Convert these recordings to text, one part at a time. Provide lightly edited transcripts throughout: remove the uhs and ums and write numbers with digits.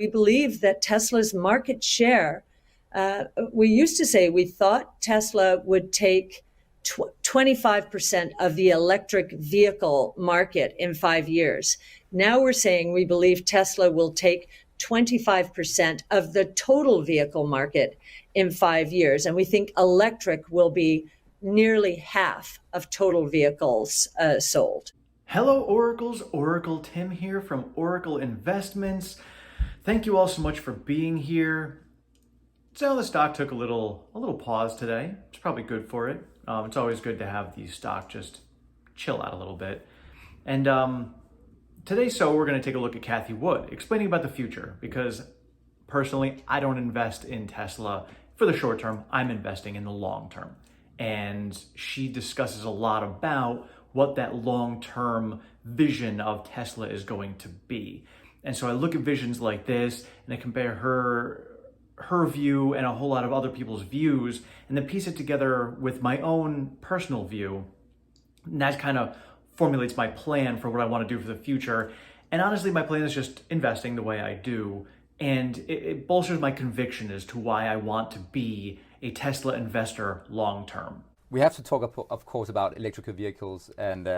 We believe that Tesla's market share, we used to say we thought Tesla would take 25% of the electric vehicle market in 5 years. Now we're saying we believe Tesla will take 25% of the total vehicle market in 5 years. And we think electric will be nearly half of total vehicles sold. Hello, Oracles. Oracle Tim here from Oracle Investments. Thank you all so much for being here. So the stock took a little pause today. It's probably good for it. It's always good to have the stock just chill out a little bit. And today, we're going to take a look at Cathie Wood, explaining about the future, because personally, I don't invest in Tesla for the short term. I'm investing in the long term. And she discusses a lot about what that long-term vision of Tesla is going to be. And so I look at visions like this and I compare her view and a whole lot of other people's views and then piece it together with my own personal view. And that kind of formulates my plan for what I want to do for the future. And honestly, my plan is just investing the way I do. And it bolsters my conviction as to why I want to be a Tesla investor long-term. We have to talk, of course, about electrical vehicles, and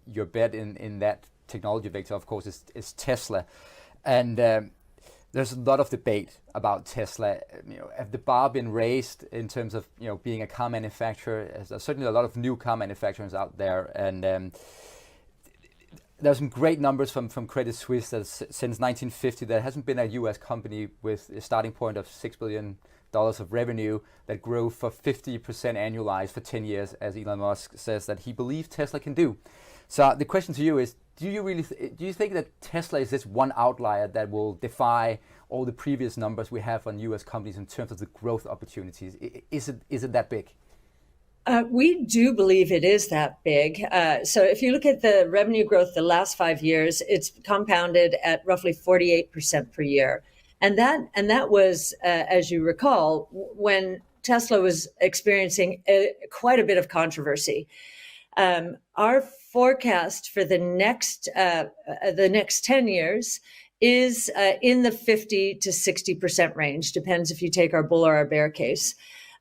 your bet in that technology vector, of course, is Tesla. And there's a lot of debate about Tesla. Have the bar been raised in terms of being a car manufacturer? There's certainly a lot of new car manufacturers out there, and there's some great numbers from Credit Suisse that since 1950 there hasn't been a U.S. company with a starting point of $6 billion of revenue that grew for 50% annualized for 10 years, as Elon Musk says that he believes Tesla can do. So the question to you is, do you think that Tesla is this one outlier that will defy all the previous numbers we have on U.S. companies in terms of the growth opportunities? Is it that big? We do believe it is that big. So if you look at the revenue growth the last 5 years, it's compounded at roughly 48% per year. And that was, as you recall, when Tesla was experiencing quite a bit of controversy. Our forecast for the next 10 years is in the 50 to 60% range. Depends if you take our bull or our bear case.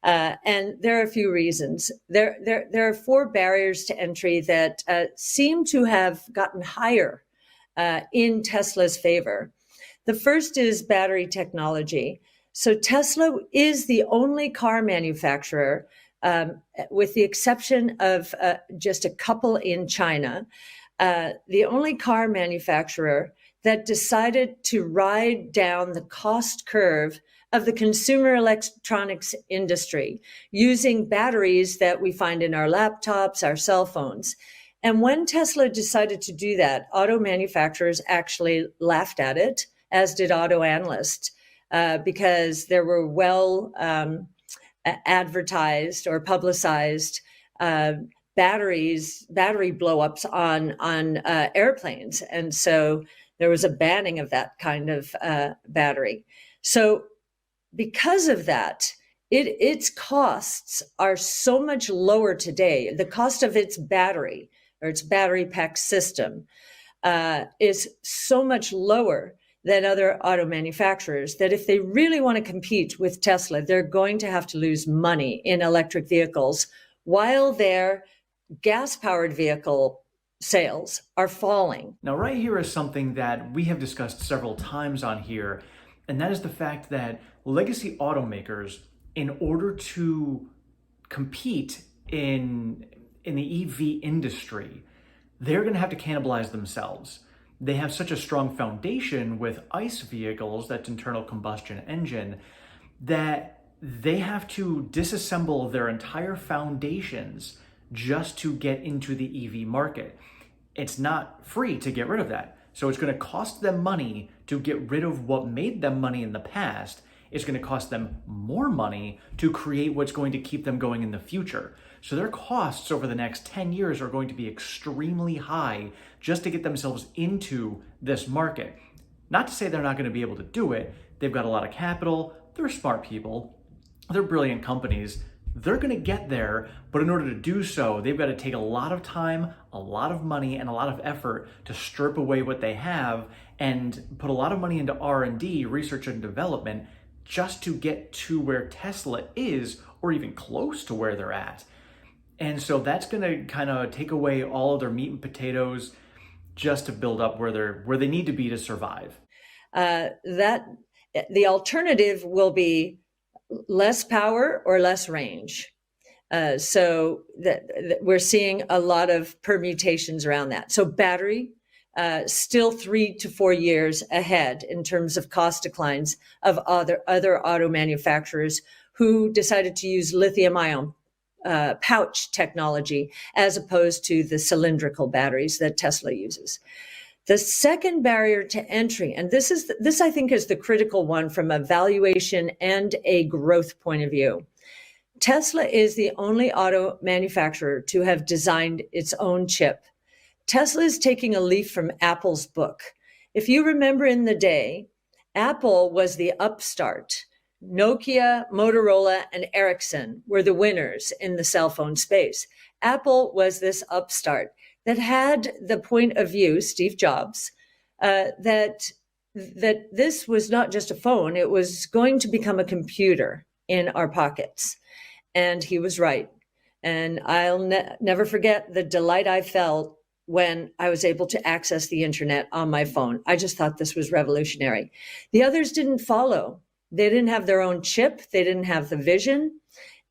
And there are a few reasons. There are 4 barriers to entry that seem to have gotten higher in Tesla's favor. The first is battery technology. So Tesla is the only car manufacturer, with the exception of just a couple in China, the only car manufacturer that decided to ride down the cost curve of the consumer electronics industry using batteries that we find in our laptops, our cell phones. And when Tesla decided to do that, auto manufacturers actually laughed at it, as did auto analysts, because there were well advertised or publicized battery blowups on airplanes, and so there was a banning of that kind of battery. So because of that, its costs are so much lower today. The cost of its battery or its battery pack system is so much lower than other auto manufacturers that if they really want to compete with Tesla, they're going to have to lose money in electric vehicles while their gas-powered vehicle sales are falling. Now, right here is something that we have discussed several times on here, and that is the fact that legacy automakers, in order to compete in the EV industry, they're going to have to cannibalize themselves. They have such a strong foundation with ICE vehicles, that's internal combustion engine, that they have to disassemble their entire foundations just to get into the EV market. It's not free to get rid of that. So it's going to cost them money to get rid of what made them money in the past. It's going to cost them more money to create what's going to keep them going in the future. So their costs over the next 10 years are going to be extremely high just to get themselves into this market. Not to say they're not going to be able to do it. They've got a lot of capital. They're smart people. They're brilliant companies. They're going to get there, but in order to do so, they've got to take a lot of time, a lot of money, and a lot of effort to strip away what they have and put a lot of money into R&D, research and development, just to get to where Tesla is, or even close to where they're at. And so that's going to kind of take away all of their meat and potatoes just to build up where they need to be to survive. That the alternative will be less power or less range. So that we're seeing a lot of permutations around that. So battery, still 3 to 4 years ahead in terms of cost declines of other auto manufacturers who decided to use lithium-ion pouch technology as opposed to the cylindrical batteries that Tesla uses. The second barrier to entry, and this I think is the critical one from a valuation and a growth point of view. Tesla is the only auto manufacturer to have designed its own chip. Tesla is taking a leaf from Apple's book. If you remember in the day, Apple was the upstart. Nokia, Motorola, and Ericsson were the winners in the cell phone space. Apple was this upstart that had the point of view, Steve Jobs, that this was not just a phone, it was going to become a computer in our pockets. And he was right. And I'll never forget the delight I felt when I was able to access the internet on my phone. I just thought this was revolutionary. The others didn't follow. They didn't have their own chip. They didn't have the vision.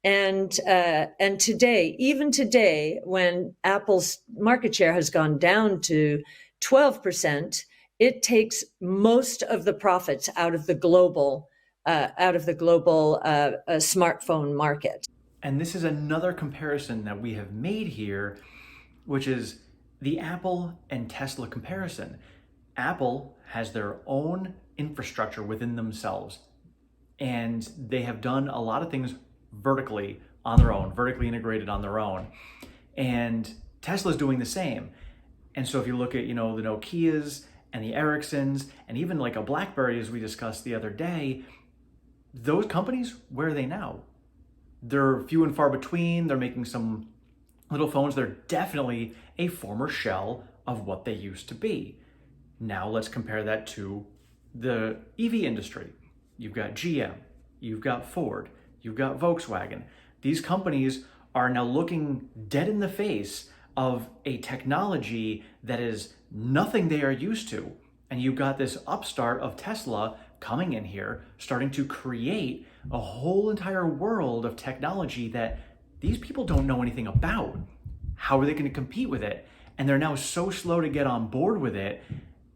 And today, even today, when Apple's market share has gone down to 12%, it takes most of the profits out of the global smartphone market. And this is another comparison that we have made here, which is the Apple and Tesla comparison. Apple has their own infrastructure within themselves, and they have done a lot of things vertically on their own, vertically integrated on their own. And Tesla's doing the same. And so if you look at, the Nokias and the Ericssons and even like a BlackBerry, as we discussed the other day, those companies, where are they now? They're few and far between. They're making some little phones. They're definitely a former shell of what they used to be. Now let's compare that to the EV industry. You've got GM, you've got Ford, you've got Volkswagen. These companies are now looking dead in the face of a technology that is nothing they are used to. And you've got this upstart of Tesla coming in here, starting to create a whole entire world of technology that these people don't know anything about. How are they going to compete with it? And they're now so slow to get on board with it.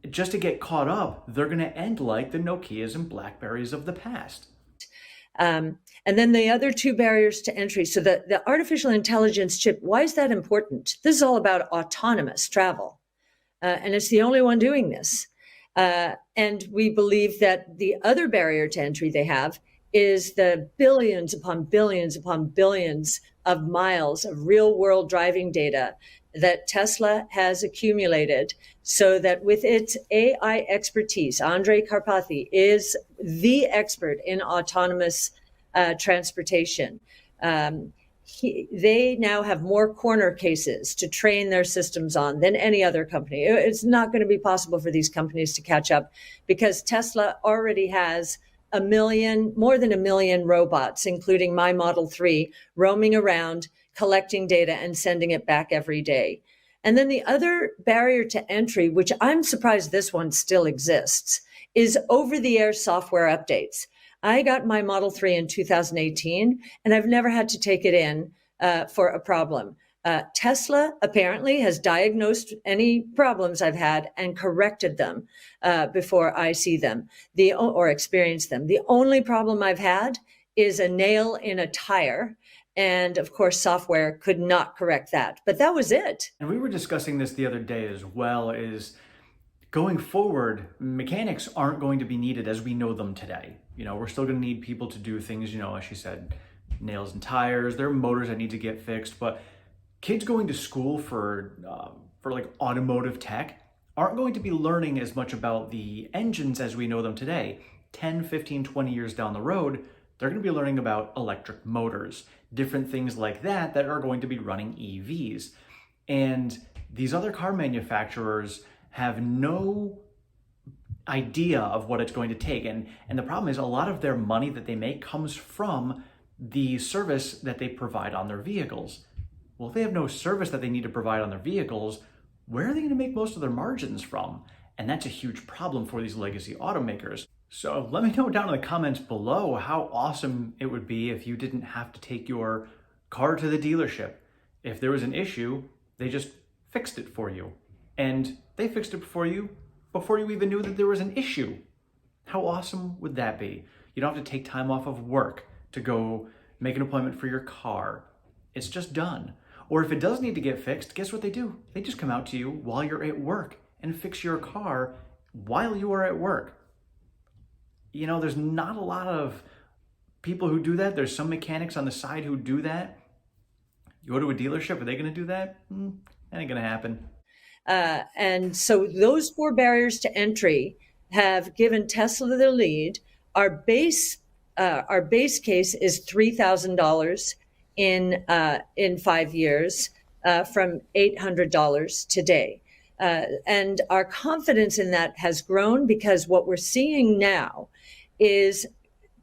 Just to get caught up, they're going to end like the Nokias and Blackberries of the past. And then the other two barriers to entry. So the artificial intelligence chip, why is that important? This is all about autonomous travel. And it's the only one doing this. And we believe that the other barrier to entry they have is the billions upon billions upon billions of miles of real world driving data that Tesla has accumulated, so that with its AI expertise, Andrej Karpathy is the expert in autonomous transportation. They now have more corner cases to train their systems on than any other company. It's not going to be possible for these companies to catch up because Tesla already has more than a million robots, including my Model 3, roaming around, collecting data and sending it back every day. And then the other barrier to entry, which I'm surprised this one still exists, is over-the-air software updates. I got my Model 3 in 2018, and I've never had to take it in for a problem. Tesla apparently has diagnosed any problems I've had and corrected them before I see them or experience them. The only problem I've had is a nail in a tire. And of course, software could not correct that. But that was it. And we were discussing this the other day as well, is going forward, mechanics aren't going to be needed as we know them today. We're still going to need people to do things, as she said, nails and tires. There are motors that need to get fixed. But kids going to school for like automotive tech aren't going to be learning as much about the engines as we know them today. 10, 15, 20 years down the road, They're going to be learning about electric motors, different things like that that are going to be running EVs. And these other car manufacturers have no idea of what it's going to take. And the problem is a lot of their money that they make comes from the service that they provide on their vehicles. Well, if they have no service that they need to provide on their vehicles, where are they going to make most of their margins from? And that's a huge problem for these legacy automakers. So let me know down in the comments below how awesome it would be if you didn't have to take your car to the dealership. If there was an issue, they just fixed it for you. And they fixed it for you before you even knew that there was an issue. How awesome would that be? You don't have to take time off of work to go make an appointment for your car. It's just done. Or if it does need to get fixed, guess what they do? They just come out to you while you're at work and fix your car while you are at work. You know, there's not a lot of people who do that. There's some mechanics on the side who do that. You go to a dealership, are they going to do that? That ain't going to happen. And so those 4 barriers to entry have given Tesla the lead. Our base case is $3,000 in 5 years from $800 today. And our confidence in that has grown because what we're seeing now is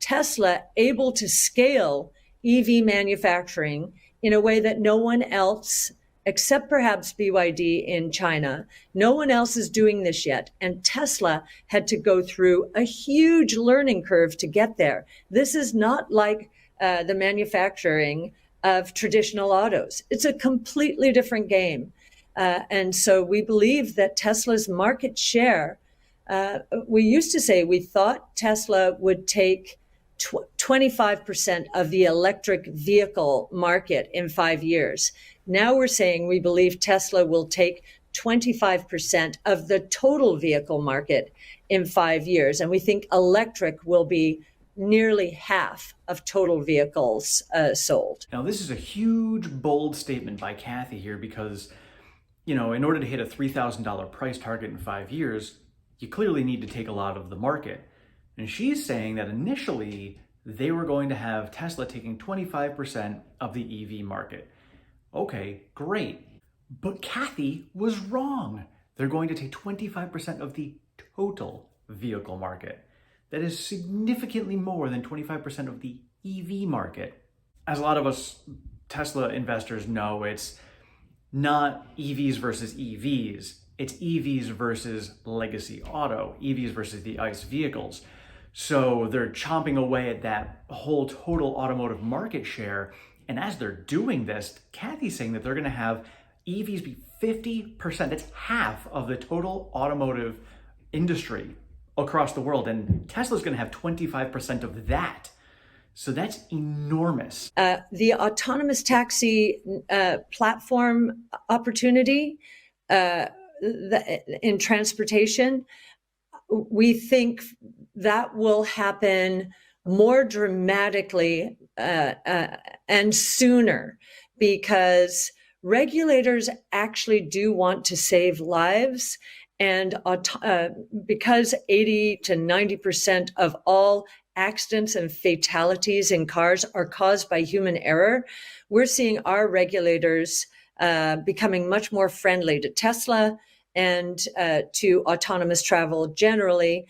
Tesla able to scale EV manufacturing in a way that no one else, except perhaps BYD in China, no one else is doing this yet. And Tesla had to go through a huge learning curve to get there. This is not like the manufacturing of traditional autos. It's a completely different game. And so we believe that Tesla's market share, we used to say we thought Tesla would take 25% of the electric vehicle market in 5 years. Now we're saying we believe Tesla will take 25% of the total vehicle market in 5 years. And we think electric will be nearly half of total vehicles sold. Now, this is a huge, bold statement by Cathie here because, you know, in order to hit a $3,000 price target in 5 years, you clearly need to take a lot of the market. And she's saying that initially they were going to have Tesla taking 25% of the EV market. Okay, great. But Cathie was wrong. They're going to take 25% of the total vehicle market. That is significantly more than 25% of the EV market. As a lot of us Tesla investors know, it's not EVs versus EVs. It's EVs versus legacy auto, EVs versus the ICE vehicles. So they're chomping away at that whole total automotive market share. And as they're doing this, Cathie's saying that they're going to have EVs be 50%. That's half of the total automotive industry across the world. And Tesla's going to have 25% of that. So that's enormous. The autonomous taxi platform opportunity in transportation, we think that will happen more dramatically and sooner because regulators actually do want to save lives. And because 80 to 90% of all accidents and fatalities in cars are caused by human error, we're seeing our regulators becoming much more friendly to Tesla and to autonomous travel generally,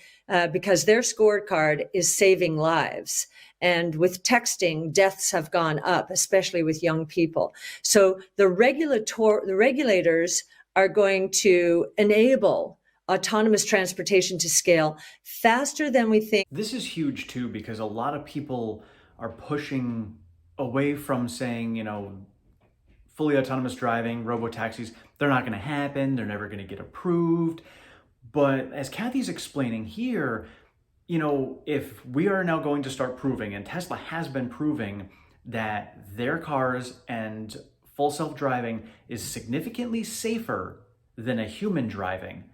because their scorecard is saving lives. And with texting, deaths have gone up, especially with young people. So the regulators are going to enable autonomous transportation to scale faster than we think. This is huge too, because a lot of people are pushing away from saying, you know, fully autonomous driving, robo-taxis, they're not going to happen. They're never going to get approved. But as Cathie's explaining here, you know, if we are now going to start proving, and Tesla has been proving that their cars and full self-driving is significantly safer than a human driving,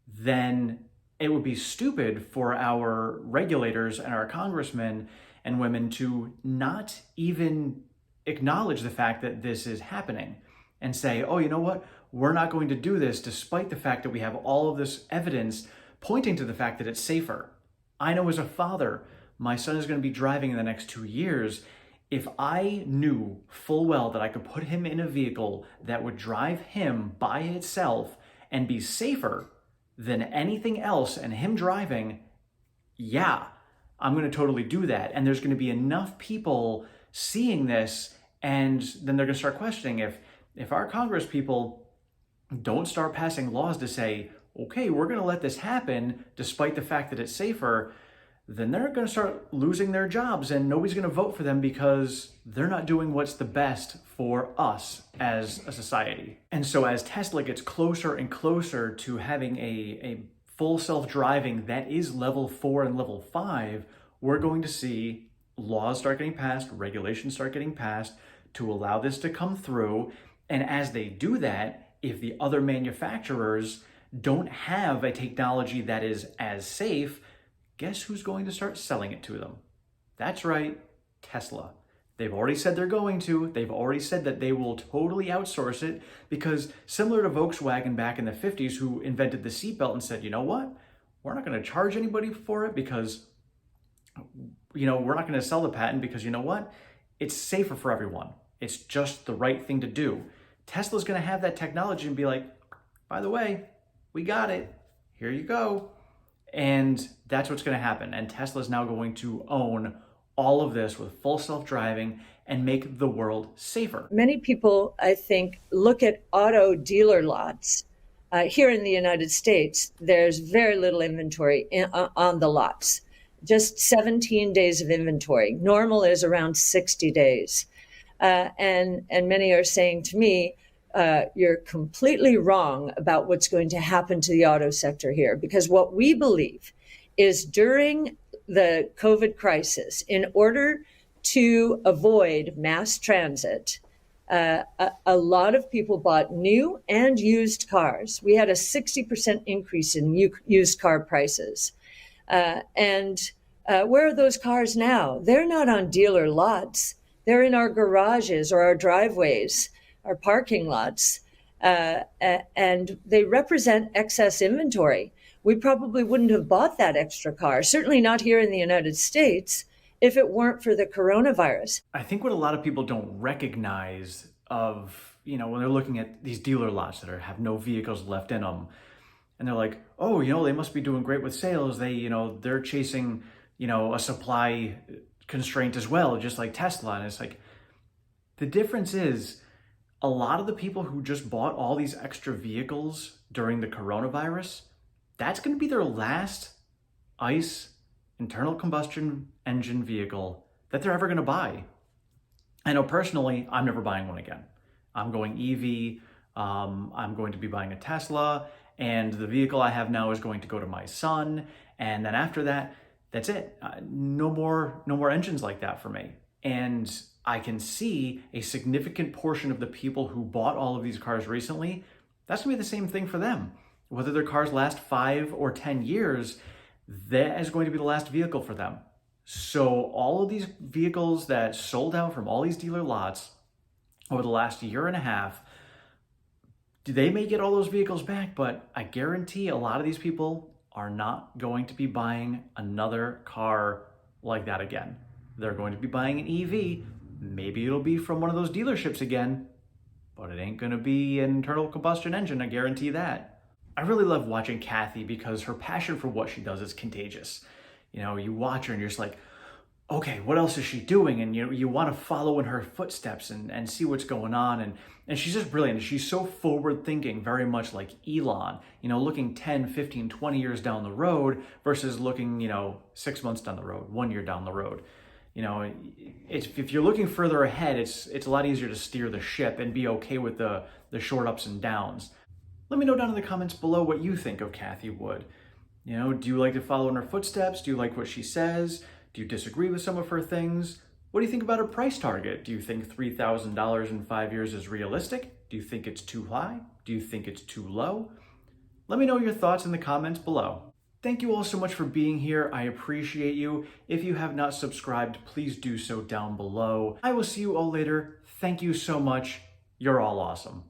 then it would be stupid for our regulators and our congressmen and women to not even acknowledge the fact that this is happening and say, oh, you know what? We're not going to do this despite the fact that we have all of this evidence pointing to the fact that it's safer. I know as a father, my son is going to be driving in the next 2 years, if I knew full well that I could put him in a vehicle that would drive him by itself and be safer than anything else and him driving, yeah, I'm going to totally do that. And there's going to be enough people seeing this, and then they're going to start questioning if our Congress people don't start passing laws to say, okay, we're going to let this happen despite the fact that it's safer, then they're going to start losing their jobs and nobody's going to vote for them because they're not doing what's the best for us as a society. And so as Tesla gets closer and closer to having a full self-driving that is level 4 and level 5, we're going to see laws start getting passed, regulations start getting passed to allow this to come through. And as they do that, if the other manufacturers don't have a technology that is as safe, guess who's going to start selling it to them? That's right, Tesla. They've already said they're going to. They've already said that they will totally outsource it because similar to Volkswagen back in the 50s who invented the seatbelt and said, you know what? We're not going to charge anybody for it because, we're not going to sell the patent because you know what? It's safer for everyone. It's just the right thing to do. Tesla's going to have that technology and be like, by the way, we got it. Here you go. And that's what's going to happen. And Tesla's now going to own all of this with full self-driving and make the world safer. Many people, I think, look at auto dealer lots. Here in the United States, there's very little inventory on the lots, just 17 days of inventory. Normal is around 60 days. And many are saying to me, you're completely wrong about what's going to happen to the auto sector here, because what we believe is during the COVID crisis, in order to avoid mass transit, a lot of people bought new and used cars. We had a 60% increase in used car prices. And where are those cars now? They're not on dealer lots. They're in our garages or our driveways, our parking lots, and they represent excess inventory. We probably wouldn't have bought that extra car, certainly not here in the United States, if it weren't for the coronavirus. I think what a lot of people don't recognize when they're looking at these dealer lots that have no vehicles left in them, and they're like, oh, they must be doing great with sales. They're chasing, a supply constraint as well, just like Tesla. And it's like, the difference is a lot of the people who just bought all these extra vehicles during the coronavirus, that's going to be their last ICE internal combustion engine vehicle that they're ever going to buy. I know personally, I'm never buying one again. I'm going EV. I'm going to be buying a Tesla, and the vehicle I have now is going to go to my son. And then after that, that's it. No more engines like that for me. And I can see a significant portion of the people who bought all of these cars recently, that's gonna be the same thing for them. Whether their cars last 5 or 10 years, that is going to be the last vehicle for them. So all of these vehicles that sold out from all these dealer lots over the last year and a half, they may get all those vehicles back, but I guarantee a lot of these people are not going to be buying another car like that again. They're going to be buying an EV. Maybe it'll be from one of those dealerships again, but it ain't gonna be an internal combustion engine, I guarantee that. I really love watching Cathie because her passion for what she does is contagious. You watch her and you're just like, okay, what else is she doing? And you want to follow in her footsteps and see what's going on. And she's just brilliant. She's so forward thinking, very much like Elon, looking 10, 15, 20 years down the road versus looking, 6 months down the road, 1 year down the road. If you're looking further ahead, it's a lot easier to steer the ship and be okay with the short ups and downs. Let me know down in the comments below what you think of Cathie Wood. Do you like to follow in her footsteps? Do you like what she says? Do you disagree with some of her things? What do you think about her price target? Do you think $3,000 in 5 years is realistic? Do you think it's too high? Do you think it's too low? Let me know your thoughts in the comments below. Thank you all so much for being here. I appreciate you. If you have not subscribed, please do so down below. I will see you all later. Thank you so much. You're all awesome.